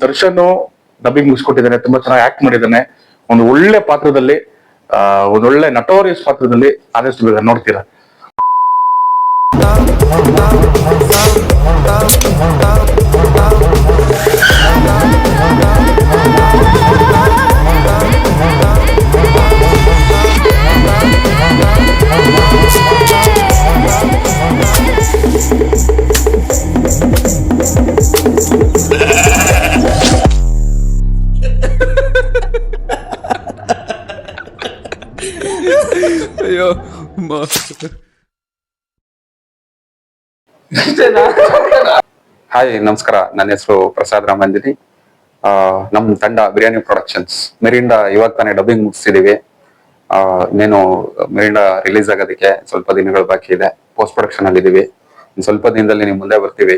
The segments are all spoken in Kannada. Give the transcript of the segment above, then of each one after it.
ದರ್ಶನ್ ಡಬ್ಬಿಂಗ್ ಮುಗಿಸ್ಕೊಟ್ಟಿದ್ದಾನೆ, ತುಂಬಾ ಚೆನ್ನಾಗಿ ಆಕ್ಟ್ ಮಾಡಿದ್ದಾನೆ. ಒಂದು ಒಳ್ಳೆ ಪಾತ್ರದಲ್ಲಿ, ಒಂದೊಳ್ಳೆ ನಟೋರಿಯಸ್ ಪಾತ್ರದಲ್ಲಿ ಆದಷ್ಟು ಬೇಗ ನೋಡ್ತೀರಾ. ಅಯ್ಯೋ ಹಾಯ್, ನಮಸ್ಕಾರ. ನನ್ನ ಹೆಸರು ಪ್ರಸಾದ್ ರಾಮಂದಿನಿ. ನಮ್ ತಂಡ ಬಿರಿಯಾನಿ ಪ್ರೊಡಕ್ಷನ್ಸ್ ಮಿರಿಂಡ ಇವಾಗ ತಾನೇ ಡಬ್ಬಿಂಗ್ ಮುಗಿಸಿದೀವಿ. ಇನ್ನೇನು ಮಿರಿಂಡ ರಿಲೀಸ್ ಆಗೋದಕ್ಕೆ ಸ್ವಲ್ಪ ದಿನಗಳು ಬಾಕಿ ಇದೆ. ಪೋಸ್ಟ್ ಪ್ರೊಡಕ್ಷನ್ ಅಲ್ಲಿ ಇದೀವಿ. ಇನ್ ಸ್ವಲ್ಪ ದಿನದಲ್ಲಿ ನಿಮ್ ಮುಂದೆ ಬರ್ತೀವಿ.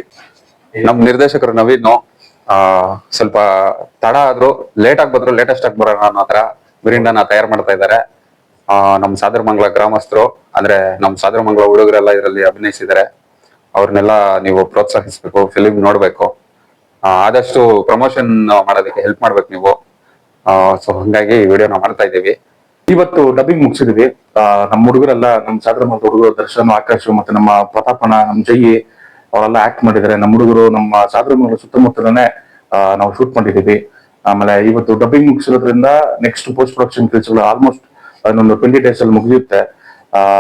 ನಮ್ ನಿರ್ದೇಶಕರು ನವೀನ್ ಸ್ವಲ್ಪ ತಡ ಆದ್ರೂ ಲೇಟ್ ಆಗಿ ಬಂದ್ರು ಲೇಟೆಸ್ಟ್ ಆಗಿ ಬರೋಣ ಅನ್ನೋ ತರ ಮಿರಿಂಡನ ತಯಾರು ಮಾಡ್ತಾ ಇದ್ದಾರೆ. ನಮ್ ಸಾದರಮಂಗಲ ಗ್ರಾಮಸ್ಥರು, ಅಂದ್ರೆ ನಮ್ ಸಾದರಮಂಗಲ ಹುಡುಗರೆಲ್ಲ ಇದರಲ್ಲಿ ಅಭಿನಯಿಸಿದ್ದಾರೆ. ಅವ್ರನ್ನೆಲ್ಲ ನೀವು ಪ್ರೋತ್ಸಾಹಿಸ್ಬೇಕು, ಫಿಲಿಂ ನೋಡ್ಬೇಕು, ಆದಷ್ಟು ಪ್ರಮೋಷನ್ ಮಾಡೋದಕ್ಕೆ ಹೆಲ್ಪ್ ಮಾಡ್ಬೇಕು ನೀವು. ಸೊ ಹಂಗಾಗಿ ಈ ವಿಡಿಯೋನ ಮಾಡ್ತಾ ಇದ್ದೀವಿ. ಇವತ್ತು ಡಬ್ಬಿಂಗ್ ಮುಗಿಸಿದ್ವಿ. ನಮ್ಮ ಹುಡುಗರೆಲ್ಲ, ನಮ್ಮ ಸಾದರಮಂಗಲ ಹುಡುಗರು ದರ್ಶನ್, ಆಕಾಶ್ ಮತ್ತೆ ನಮ್ಮ ಪ್ರತಾಪಣ್ಣ, ನಮ್ಮ ಜೈ ಅವರೆಲ್ಲ ಆಕ್ಟ್ ಮಾಡಿದ್ದಾರೆ. ನಮ್ಮ ಹುಡುಗರು ನಮ್ಮ ಸಾದರಮಂಗಲ ಸುತ್ತಮುತ್ತಲೇ ನಾವು ಶೂಟ್ ಮಾಡಿದೀವಿ. ಆಮೇಲೆ ಇವತ್ತು ಡಬ್ಬಿಂಗ್ ಮುಗಿಸಿರೋದ್ರಿಂದ ನೆಕ್ಸ್ಟ್ ಪೋಸ್ಟ್ ಪ್ರೊಡಕ್ಷನ್ ಕೆಲಸಗಳು ಆಲ್ಮೋಸ್ಟ್ ಇನ್ನೊಂದು 20 days ಅಲ್ಲಿ ಮುಗಿಯುತ್ತೆ.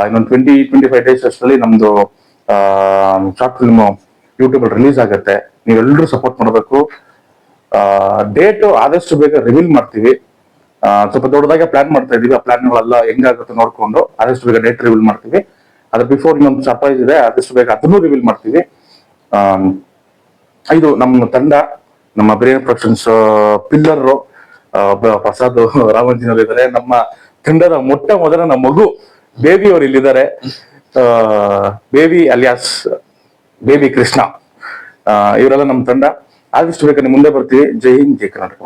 ಇನ್ನೊಂದು 20-25 days ಅಷ್ಟರಲ್ಲಿ ನಮ್ದು ಶಾರ್ಟ್ ಫಿಲ್ಮ್ ಯೂಟ್ಯೂಬ್ ಅಲ್ಲಿ ರಿಲೀಸ್ ಆಗುತ್ತೆ. ನೀವೆಲ್ಲರೂ ಸಪೋರ್ಟ್ ಮಾಡಬೇಕು. ಡೇಟ್ ಆದಷ್ಟು ಬೇಗ ರಿವೀಲ್ ಮಾಡ್ತೀವಿ. ಸ್ವಲ್ಪ ದೊಡ್ಡದಾಗಿ ಪ್ಲಾನ್ ಮಾಡ್ತಾ ಇದೀವಿ. ಆ ಪ್ಲಾನ್ಗಳೆಲ್ಲ ಹೆಂಗಾಗುತ್ತೆ ನೋಡ್ಕೊಂಡು ಆದಷ್ಟು ಬೇಗ ಡೇಟ್ ರಿವೀಲ್ ಮಾಡ್ತೀವಿ. ಅದ್ರ ಬಿಫೋರ್ ಇನ್ನೊಂದು ಸರ್ಪ್ರೈಸ್ ಇದೆ, ಆದಷ್ಟು ಬೇಗ ಅದನ್ನು ರಿವೀಲ್ ಮಾಡ್ತೀವಿ. ಇದು ನಮ್ಮ ತಂಡ, ನಮ್ಮ ಬಿರಿಯಾನಿ ಪ್ರೊಡಕ್ಷನ್ಸ್ ಪಿಲ್ಲರ್ ಪ್ರಸಾದ್ ರಾಮಂಜಿನವರು ಇದ್ದಾರೆ. ನಮ್ಮ ತಂಡದ ಮೊಟ್ಟ ಮೊದಲ ನಮ್ಮ ಮಗು ಬೇಬಿ ಅವರು ಇಲ್ಲಿದ್ದಾರೆ. ಬೇಬಿ ಅಲಿಯಾಸ್ ಬೇಬಿ ಕೃಷ್ಣ, ಇವರೆಲ್ಲ ನಮ್ಮ ತಂಡ. ಆದಷ್ಟು ಬೇಗ ಮುಂದೆ ಬರ್ತೀವಿ. ಜೈ ಹಿಂದ್, ಜೈ ಕರ್ನಾಟಕ.